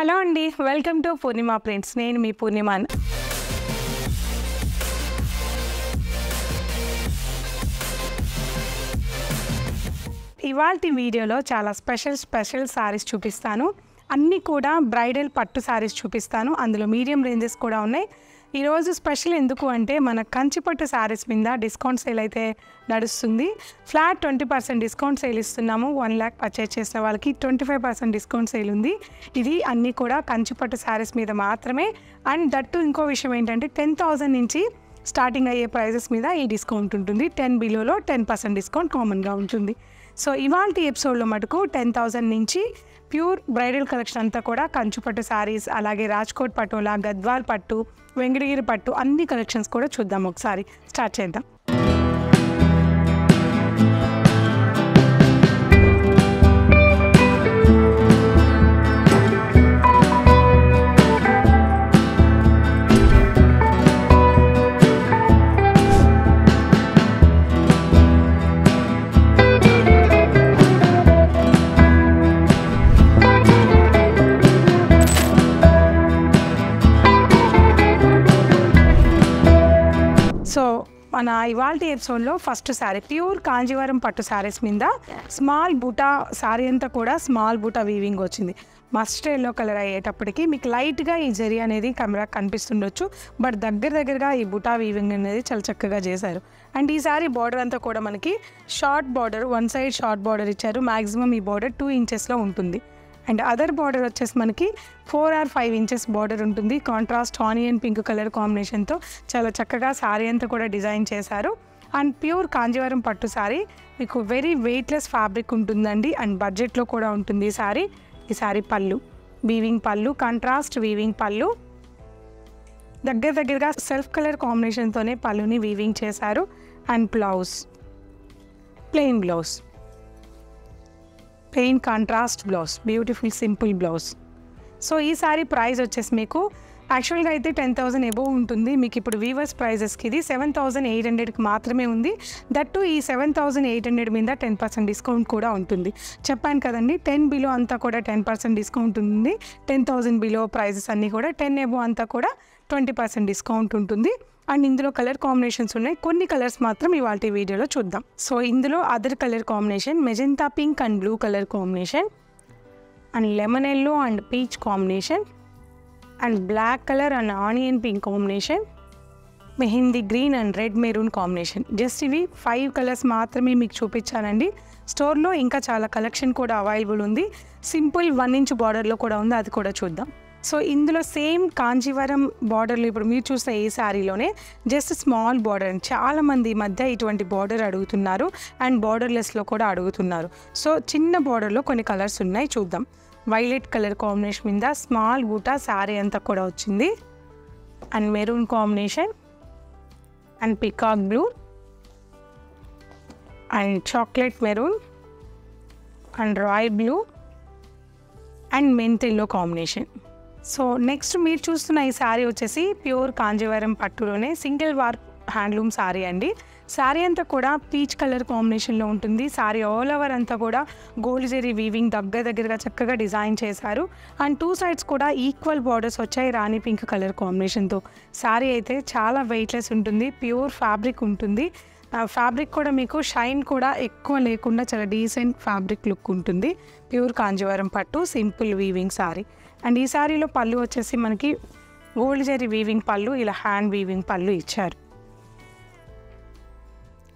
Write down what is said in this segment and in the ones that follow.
Hello అండి, welcome to Purnima prints. నేను మీ పూర్ణిమాన్. ఇవాల్టి వీడియోలో చాలా స్పెషల్ సారీస్ చూపిస్తాను. అన్నీ కూడా బ్రైడల్ పట్టు సారీస్ చూపిస్తాను. అందులో మీడియం రేంజెస్ కూడా ఉన్నాయి. ఈరోజు స్పెషల్ ఎందుకు అంటే మన కంచిపట్టు సారీస్ మీద డిస్కౌంట్ సేల్ అయితే నడుస్తుంది. ఫ్లాట్ 20% డిస్కౌంట్ సేల్ ఇస్తున్నాము. 1 lakh పర్చేజ్ చేసిన వాళ్ళకి 25% డిస్కౌంట్ సేల్ ఉంది. ఇది అన్నీ కూడా కంచిపట్టు సారీస్ మీద మాత్రమే. అండ్ దట్టు ఇంకో విషయం ఏంటంటే 10,000 నుంచి స్టార్టింగ్ అయ్యే ప్రైజెస్ మీద ఈ డిస్కౌంట్ ఉంటుంది. 10 బిలోలో 10% డిస్కౌంట్ కామన్గా ఉంటుంది. సో ఇవాల్టి ఎపిసోడ్లో మటుకు 10,000 నుంచి ప్యూర్ బ్రైడల్ కలెక్షన్ అంతా కూడా కంచిపట్టు సారీస్, అలాగే రాజ్కోట్ పటోలా, గద్వాల్ పట్టు, వెంకటగిరి పట్టు అన్ని కలెక్షన్స్ కూడా చూద్దాం. ఒకసారి స్టార్ట్ చేద్దాం. సో మన ఇవాల్టి ఎపిసోడ్లో ఫస్ట్ శారీ ప్యూర్ కాంజీవరం పట్టు శారీస్ మీద స్మాల్ బూటా శారీ అంతా కూడా స్మాల్ బూటా వీవింగ్ వచ్చింది. మస్టర్డ్ ఎల్లో కలర్ అయ్యేటప్పటికి మీకు లైట్గా ఈ జరీ అనేది కెమెరా కనిపిస్తుండొచ్చు. బట్ దగ్గరగా ఈ బూటా వీవింగ్ అనేది చాలా చక్కగా చేశారు. అండ్ ఈ శారీ బార్డర్ అంతా కూడా మనకి short border, one side short border ఇచ్చారు. మ్యాక్సిమం ఈ బార్డర్ 2 ఇంచెస్లో ఉంటుంది. అండ్ అదర్ బార్డర్ వచ్చేసి మనకి 4 or 5 ఇంచెస్ బార్డర్ ఉంటుంది. కాంట్రాస్ట్ ఆనియన్ పింక్ కలర్ కాంబినేషన్తో చాలా చక్కగా శారీ అంతా కూడా డిజైన్ చేశారు. అండ్ ప్యూర్ కాంజీవరం పట్టు శారీ మీకు వెరీ వెయిట్లెస్ ఫ్యాబ్రిక్ ఉంటుందండి. అండ్ బడ్జెట్లో కూడా ఉంటుంది ఈ శారీ. ఈ శారీ పళ్ళు వీవింగ్ పళ్ళు, కాంట్రాస్ట్ వీవింగ్ పళ్ళు, దగ్గరగా సెల్ఫ్ కలర్ కాంబినేషన్తోనే పళ్ళుని వీవింగ్ చేశారు. And blouse plain blouse, plain contrast blouse, beautiful simple blouse. So ఈ సారీ ప్రైస్ వచ్చేసి మీకు యాక్చువల్గా అయితే 10,000 ఎబోవ్ ఉంటుంది. మీకు ఇప్పుడు వీవర్స్ ప్రైజెస్కి ఇది 7,800కి మాత్రమే ఉంది. దట్టు ఈ 7,800 మీద 10% డిస్కౌంట్ కూడా ఉంటుంది. చెప్పాను కదండి, 10 బిలో అంతా కూడా 10% డిస్కౌంట్ ఉంటుంది. 10,000 బిలో ప్రైజెస్ అన్నీ కూడా 10 ఎబోవ్ అంతా కూడా 20% డిస్కౌంట్ ఉంటుంది. అండ్ ఇందులో కలర్ కాంబినేషన్స్ ఉన్నాయి. కొన్ని కలర్స్ మాత్రం ఇవాళ వీడియోలో చూద్దాం. సో ఇందులో other colour combination magenta pink and blue colour combination, and lemon yellow and peach combination, and black colour and onion pink combination, mehndi green and red maroon combination. Just ఇవి 5 colours మాత్రమే మీకు చూపించానండి. స్టోర్లో ఇంకా చాలా కలెక్షన్ కూడా available ఉంది. Simple 1 inch బార్డర్లో కూడా ఉంది, అది కూడా చూద్దాం. సో ఇందులో సేమ్ కాంజీవరం బార్డర్లో ఇప్పుడు మీరు చూసిన ఈ శారీలోనే జస్ట్ స్మాల్ బార్డర్. చాలామంది ఈ మధ్య ఇటువంటి బార్డర్ అడుగుతున్నారు అండ్ బార్డర్లెస్లో కూడా అడుగుతున్నారు. సో చిన్న బార్డర్లో కొన్ని కలర్స్ ఉన్నాయి, చూద్దాం. వైలెట్ కలర్ కాంబినేషన్ మీద స్మాల్ బూటా శారీ అంతా కూడా వచ్చింది. And maroon combination, and peacock blue, and chocolate maroon, and royal blue, and mint yellow combination. So next మీరు చూస్తున్న ఈ శారీ వచ్చేసి ప్యూర్ కాంజీవరం పట్టులోనే సింగిల్ వార్ప్ హ్యాండ్లూమ్ శారీ అండి. శారీ అంతా కూడా పీచ్ కలర్ కాంబినేషన్లో ఉంటుంది. శారీ ఆల్ ఓవర్ అంతా కూడా గోల్డ్ జరీ వీవింగ్ దగ్గరగా చక్కగా డిజైన్ చేశారు. అండ్ 2 సైడ్స్ కూడా ఈక్వల్ బార్డర్స్ వచ్చాయి రాణి పింక్ కలర్ కాంబినేషన్తో. శారీ అయితే చాలా వెయిట్లెస్ ఉంటుంది, ప్యూర్ ఫ్యాబ్రిక్ ఉంటుంది. ఫ్యాబ్రిక్ కూడా మీకు షైన్ కూడా ఎక్కువ లేకుండా చాలా డీసెంట్ ఫ్యాబ్రిక్ లుక్ ఉంటుంది. ప్యూర్ కాంజీవరం పట్టు సింపుల్ వీవింగ్ శారీ. అండ్ ఈ శారీలో పళ్ళు వచ్చేసి మనకి గోల్డ్ జరీ వీవింగ్ పళ్ళు, ఇలా హ్యాండ్ వీవింగ్ పళ్ళు ఇచ్చారు.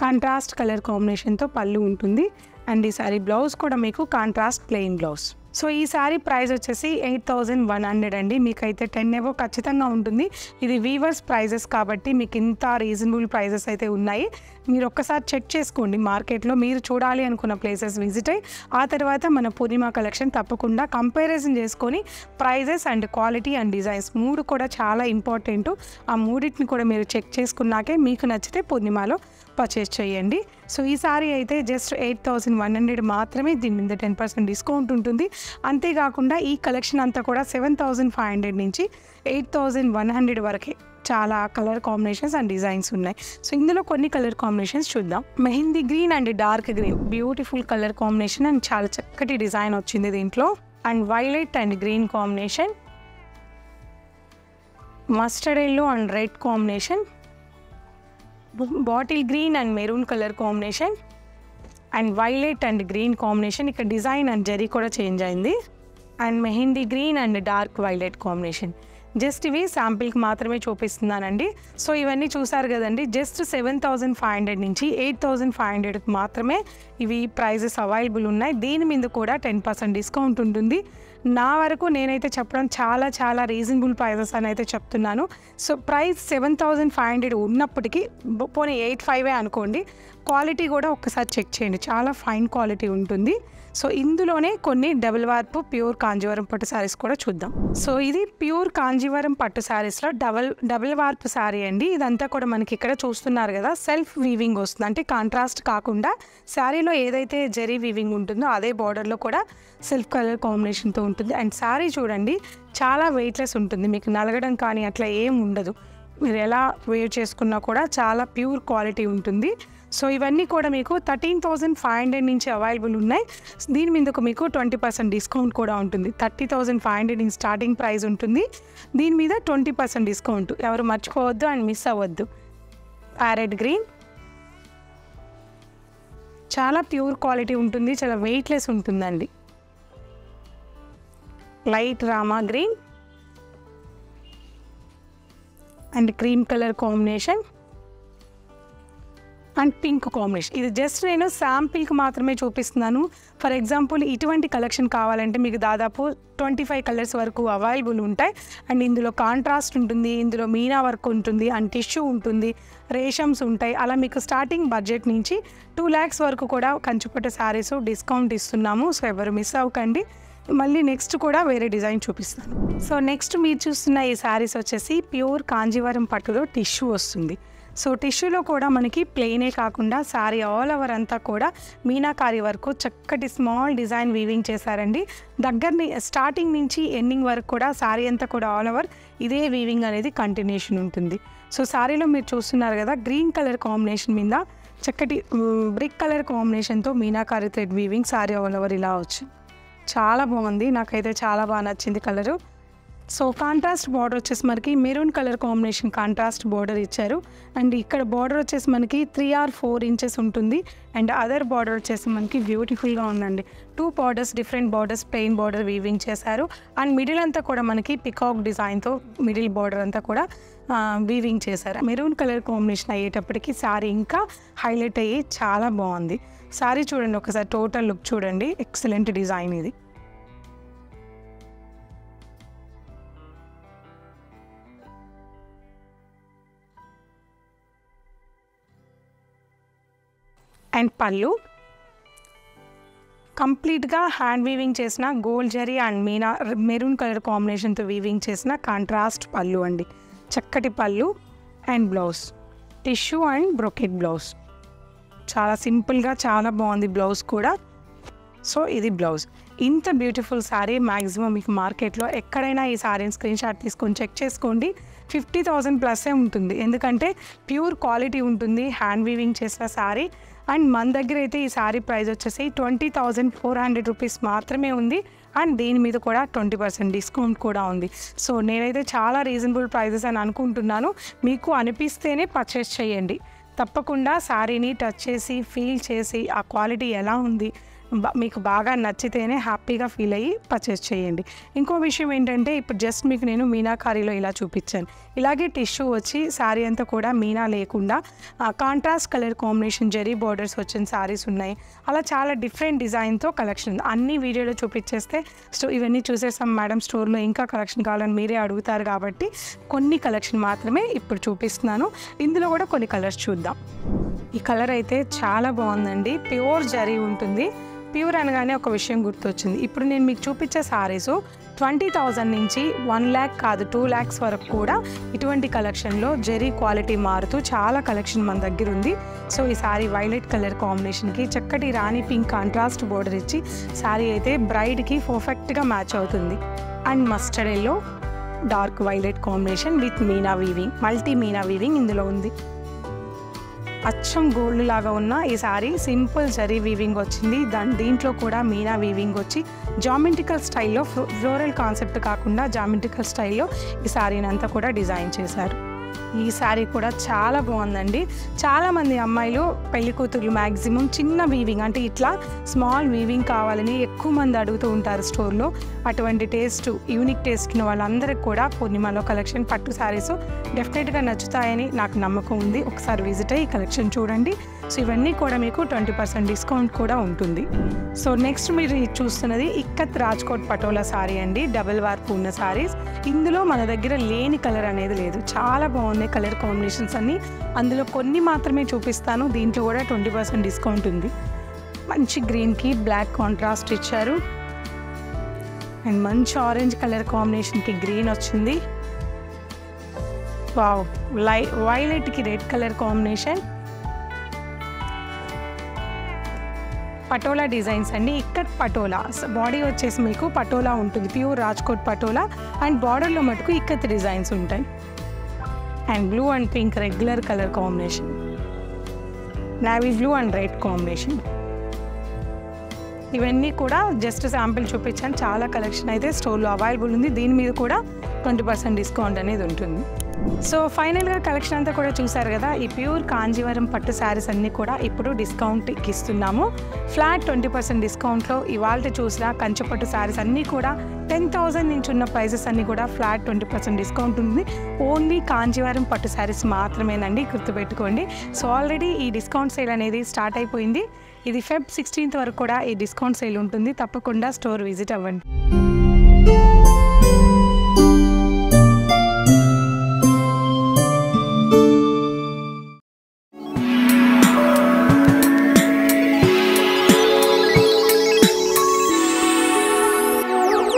కాంట్రాస్ట్ కలర్ కాంబినేషన్తో పళ్ళు ఉంటుంది. అండ్ ఈ శారీ బ్లౌజ్ కూడా మీకు కాంట్రాస్ట్ ప్లెయిన్ బ్లౌజ్. సో ఈ శారీ ప్రైస్ వచ్చేసి 8,100 అండి. మీకైతే 10 ఎబోవ్ ఖచ్చితంగా ఉంటుంది. ఇది వీవర్స్ ప్రైజెస్ కాబట్టి మీకు ఇంత రీజనబుల్ ప్రైజెస్ అయితే ఉన్నాయి. మీరు ఒక్కసారి చెక్ చేసుకోండి. మార్కెట్లో మీరు చూడాలి అనుకున్న ప్లేసెస్ విజిట్ అయ్యి ఆ తర్వాత మన పూర్ణిమ కలెక్షన్ తప్పకుండా కంపారిజన్ చేసుకొని prices and quality and designs 3 కూడా చాలా ఇంపార్టెంట్. ఆ 3టిని కూడా మీరు చెక్ చేసుకున్నాకే మీకు నచ్చితే పూర్ణిమలో పర్చేస్ చేయండి. సో ఈ సారీ అయితే జస్ట్ 8,100 మాత్రమే. దీని మీద 10% డిస్కౌంట్ ఉంటుంది. అంతేకాకుండా ఈ కలెక్షన్ అంతా కూడా 7,500 నుంచి 8,100 వరకే చాలా కలర్ కాంబినేషన్స్ అండ్ డిజైన్స్ ఉన్నాయి. సో ఇందులో కొన్ని కలర్ కాంబినేషన్స్ చూద్దాం. Mehndi green and dark green beautiful colour combination and చాలా చక్కటి డిజైన్ వచ్చింది దీంట్లో. And violet and green combination, mustard yellow and red combination, bottle green and maroon colour combination, and violet and green combination. ఇక్కడ design and zari కూడా change అయింది. And mehndi green and dark violet combination. Just ఇవి శాంపిల్కి మాత్రమే చూపిస్తున్నానండి. So ఇవన్నీ చూసారు కదండి. Just 7,500 నుంచి 8,500కి మాత్రమే ఇవి ప్రైజెస్ అవైలబుల్ ఉన్నాయి. దీని మీద కూడా 10% డిస్కౌంట్ ఉంటుంది. నా వరకు నేనైతే చెప్పడం చాలా చాలా రీజనబుల్ ప్రైజెస్ అని అయితే చెప్తున్నాను. సో ప్రైస్ 7,500 ఉన్నప్పటికీ పోనీ 8,500 అనుకోండి. క్వాలిటీ కూడా ఒక్కసారి చెక్ చేయండి, చాలా ఫైన్ క్వాలిటీ ఉంటుంది. సో ఇందులోనే కొన్ని డబుల్ వార్పు ప్యూర్ కాంజీవరం పట్టు శారీస్ కూడా చూద్దాం. సో ఇది ప్యూర్ కాంజీవరం పట్టు శారీస్లో డబుల్ వార్పు శారీ అండి. ఇదంతా కూడా మనకి ఇక్కడ చూస్తున్నారు కదా, సెల్ఫ్ వీవింగ్ వస్తుంది. అంటే కాంట్రాస్ట్ కాకుండా శారీలో ఏదైతే జరీ వీవింగ్ ఉంటుందో అదే బార్డర్లో కూడా సెల్ఫ్ కలర్ కాంబినేషన్తో ఉంటుంది. అండ్ శారీ చూడండి చాలా వెయిట్లెస్ ఉంటుంది, మీకు నలగడం కానీ అట్లా ఏం ఉండదు. మీరు ఎలా వేర్ చేసుకున్నా కూడా చాలా ప్యూర్ క్వాలిటీ ఉంటుంది. సో ఇవన్నీ కూడా మీకు 13,500 నుంచి అవైలబుల్ ఉన్నాయి. దీని మీదకు మీకు 20% డిస్కౌంట్ కూడా ఉంటుంది. 30,500 ఇన్ స్టార్టింగ్ ప్రైస్ ఉంటుంది. దీని మీద 20% డిస్కౌంట్ ఎవరు మర్చిపోవద్దు అండ్ మిస్ అవ్వద్దు. ప్యారెట్ గ్రీన్ చాలా ప్యూర్ క్వాలిటీ ఉంటుంది, చాలా వెయిట్లెస్ ఉంటుందండి. Light Rama green and cream colour combination and pink combination. ఇది జస్ట్ నేను శాంపిల్కి మాత్రమే చూపిస్తున్నాను. ఫర్ ఎగ్జాంపుల్ ఇటువంటి కలెక్షన్ కావాలంటే మీకు దాదాపు 25 కలర్స్ వరకు అవైలబుల్ ఉంటాయి. అండ్ ఇందులో కాంట్రాస్ట్ ఉంటుంది, ఇందులో మీనా వర్క్ ఉంటుంది, అండ్ టిష్యూ ఉంటుంది, రేషమ్స్ ఉంటాయి. అలా మీకు స్టార్టింగ్ బడ్జెట్ నుంచి 2 lakhs వరకు కూడా కంచుపట్టు శారీస్ డిస్కౌంట్ ఇస్తున్నాము. సో ఎవరు మిస్ అవ్వకండి. మళ్ళీ నెక్స్ట్ కూడా వేరే డిజైన్ చూపిస్తాను. సో నెక్స్ట్ మీరు చూస్తున్న ఈ శారీస్ వచ్చేసి ప్యూర్ కాంజీవరం పట్టులో టిష్యూ వస్తుంది. సో టిష్యూలో కూడా మనకి ప్లెయినే కాకుండా శారీ ఆల్ ఓవర్ అంతా కూడా మీనాకారి వరకు చక్కటి స్మాల్ డిజైన్ వీవింగ్ చేశారండి. దగ్గరని స్టార్టింగ్ నుంచి ఎండింగ్ వరకు కూడా శారీ అంతా కూడా ఆల్ ఓవర్ ఇదే వీవింగ్ అనేది కంటిన్యూషన్ ఉంటుంది. సో శారీలో మీరు చూస్తున్నారు కదా, గ్రీన్ కలర్ కాంబినేషన్ మీద చక్కటి బ్రిక్ కలర్ కాంబినేషన్తో meenakari thread weaving sari all over ఇలా వచ్చింది. చాలా బాగుంది, నాకైతే చాలా బాగా నచ్చింది కలరు. సో కాంట్రాస్ట్ బార్డర్ వచ్చేసి మనకి maroon colour combination contrast border ఇచ్చారు. అండ్ ఇక్కడ బార్డర్ వచ్చేసి మనకి 3 or 4 inches ఉంటుంది. అండ్ అదర్ బార్డర్ వచ్చేసి మనకి బ్యూటిఫుల్గా ఉందండి. 2 borders different borders plain border weaving చేశారు. అండ్ మిడిల్ అంతా కూడా మనకి పికాక్ డిజైన్తో మిడిల్ బార్డర్ అంతా కూడా వీవింగ్ చేశారు. మెరూన్ కలర్ కాంబినేషన్ అయ్యేటప్పటికి శారీ ఇంకా హైలైట్ అయ్యి చాలా బాగుంది. శారీ చూడండి ఒకసారి, టోటల్ లుక్ చూడండి, ఎక్సలెంట్ డిజైన్ ఇది. అండ్ పళ్ళు కంప్లీట్గా హ్యాండ్ వీవింగ్ చేసిన gold zari and maroon colour కాంబినేషన్తో వీవింగ్ చేసిన కాంట్రాస్ట్ పళ్ళు అండి. చక్కటి పళ్ళు and blouse tissue and brocade blouse. చాలా సింపుల్గా చాలా బాగుంది బ్లౌజ్ కూడా. సో ఇది బ్లౌజ్. ఇంత బ్యూటిఫుల్ శారీ మ్యాక్సిమం మీకు మార్కెట్లో ఎక్కడైనా ఈ శారీని స్క్రీన్ షాట్ తీసుకొని చెక్ చేసుకోండి. 50,000 ప్లస్సే ఉంటుంది, ఎందుకంటే ప్యూర్ క్వాలిటీ ఉంటుంది, హ్యాండ్ వీవింగ్ చేసిన శారీ. అండ్ మన దగ్గర అయితే ఈ శారీ ప్రైస్ వచ్చేసి 20,400 రూపీస్ మాత్రమే ఉంది. అండ్ దీని మీద కూడా 20% డిస్కౌంట్ కూడా ఉంది. సో నేనైతే చాలా రీజనబుల్ ప్రైజెస్ అని అనుకుంటున్నాను. మీకు అనిపిస్తేనే పర్చేస్ చేయండి. తప్పకుండా శారీని టచ్ చేసి ఫీల్ చేసి ఆ క్వాలిటీ ఎలా ఉంది మీకు బాగా నచ్చితేనే హ్యాపీగా ఫీల్ అయ్యి పర్చేస్ చేయండి. ఇంకో విషయం ఏంటంటే ఇప్పుడు జస్ట్ మీకు నేను మీనాకారీలో ఇలా చూపించాను. ఇలాగే టిష్యూ వచ్చి శారీ అంతా కూడా మీనా లేకుండా contrast colour combination zari borders వచ్చిన శారీస్ ఉన్నాయి. అలా చాలా డిఫరెంట్ డిజైన్తో కలెక్షన్ ఉంది. అన్ని వీడియోలో చూపించేస్తే ఇవన్నీ చూసేసాం మేడం, స్టోర్లో ఇంకా కలెక్షన్ కావాలని మీరే అడుగుతారు కాబట్టి కొన్ని కలెక్షన్ మాత్రమే ఇప్పుడు చూపిస్తున్నాను. ఇందులో కూడా కొన్ని కలర్స్ చూద్దాం. ఈ కలర్ అయితే చాలా బాగుందండి, ప్యూర్ జరీ ఉంటుంది. ప్యూర్ అనగానే ఒక విషయం గుర్తొచ్చింది. ఇప్పుడు నేను మీకు చూపించే శారీస్ 20,000 నుంచి 1 lakh కాదు 2 lakhs వరకు కూడా ఇటువంటి కలెక్షన్లో జరీ క్వాలిటీ మారుతూ చాలా కలెక్షన్ మన దగ్గర ఉంది. సో ఈ శారీ వైలెట్ కలర్ కాంబినేషన్కి చక్కటి రాణి పింక్ కాంట్రాస్ట్ బోర్డర్ ఇచ్చి శారీ అయితే బ్రైడ్కి పర్ఫెక్ట్గా మ్యాచ్ అవుతుంది. And mustard yellow dark violet combination with Meena weaving, multi Meena weaving ఇందులో ఉంది. అచ్చం గోల్డ్ లాగా ఉన్న ఈ సారీ సింపుల్ జరీ వీవింగ్ వచ్చింది. దీంట్లో కూడా మీనా వీవింగ్ వచ్చి జామెట్రికల్ స్టైల్లో ఫ్లోరల్ కాన్సెప్ట్ కాకుండా జామెట్రికల్ స్టైల్లో ఈ సారీని అంతా కూడా డిజైన్ చేశారు. ఈ సారీ కూడా చాలా బాగుందండి. చాలామంది అమ్మాయిలు పెళ్లి కూతుర్లు మ్యాక్సిమం చిన్న వీవింగ్ అంటే ఇట్లా స్మాల్ వీవింగ్ కావాలని ఎక్కువ మంది అడుగుతూ ఉంటారు స్టోర్లో. అటువంటి టేస్ట్ యూనిక్ టేస్ట్ ఉన్న వాళ్ళందరికీ కూడా పూర్ణిమలో కలెక్షన్ పట్టు శారీస్ డెఫినెట్గా నచ్చుతాయని నాకు నమ్మకం ఉంది. ఒకసారి విజిట్ అయ్యి కలెక్షన్ చూడండి. సో ఇవన్నీ కూడా మీకు 20% డిస్కౌంట్ కూడా ఉంటుంది. సో నెక్స్ట్ మీరు చూస్తున్నది ఇక్కత్ రాజ్కోట్ పటోలా సారీ అండి. డబుల్ వార్పు ఉన్న సారీస్. ఇందులో మన దగ్గర లేని కలర్ అనేది లేదు. చాలా బాగున్నాయి కలర్ కాంబినేషన్స్ అన్నీ. అందులో కొన్ని మాత్రమే చూపిస్తాను. దీంట్లో కూడా 20% డిస్కౌంట్ ఉంది. మంచి గ్రీన్కి బ్లాక్ కాంట్రాస్ట్ ఇచ్చారు అండ్ మంచి ఆరెంజ్ కలర్ కాంబినేషన్కి గ్రీన్ వచ్చింది. వావ్, వైలెట్కి red colour combination. Patola designs అండి. ఇక్కత్ పటోలా బాడీ వచ్చేసి మీకు పటోలా ఉంటుంది, ప్యూర్ రాజ్కోట్ పటోలా. అండ్ బార్డర్లో మటుకు ఇక్కత్ డిజైన్స్ ఉంటాయి. And blue and pink regular colour combination, navy blue and red combination. ఇవన్నీ కూడా జస్ట్ శాంపిల్ చూపించాను. చాలా కలెక్షన్ అయితే స్టోర్లో అవైలబుల్ ఉంది. దీని మీద కూడా 20% డిస్కౌంట్ అనేది ఉంటుంది. సో ఫైనల్గా కలెక్షన్ అంతా కూడా చూసారు కదా. ఈ ప్యూర్ కాంజీవరం పట్టు శారీస్ అన్నీ కూడా ఇప్పుడు డిస్కౌంట్కి ఇస్తున్నాము. ఫ్లాట్ 20% డిస్కౌంట్లో ఇవాళ చూసిన కంచి పట్టు శారీస్ అన్నీ కూడా 10,000 నుంచి ఉన్న ప్రైజెస్ అన్నీ కూడా ఫ్లాట్ 20% డిస్కౌంట్ ఉంది. ఓన్లీ కాంజీవరం పట్టు శారీస్ మాత్రమేనండి, గుర్తుపెట్టుకోండి. సో ఆల్రెడీ ఈ డిస్కౌంట్ సేల్ అనేది స్టార్ట్ అయిపోయింది. ఇది Feb 16th వరకు కూడా ఈ డిస్కౌంట్ సేల్ ఉంటుంది. తప్పకుండా స్టోర్ విజిట్ అవ్వండి.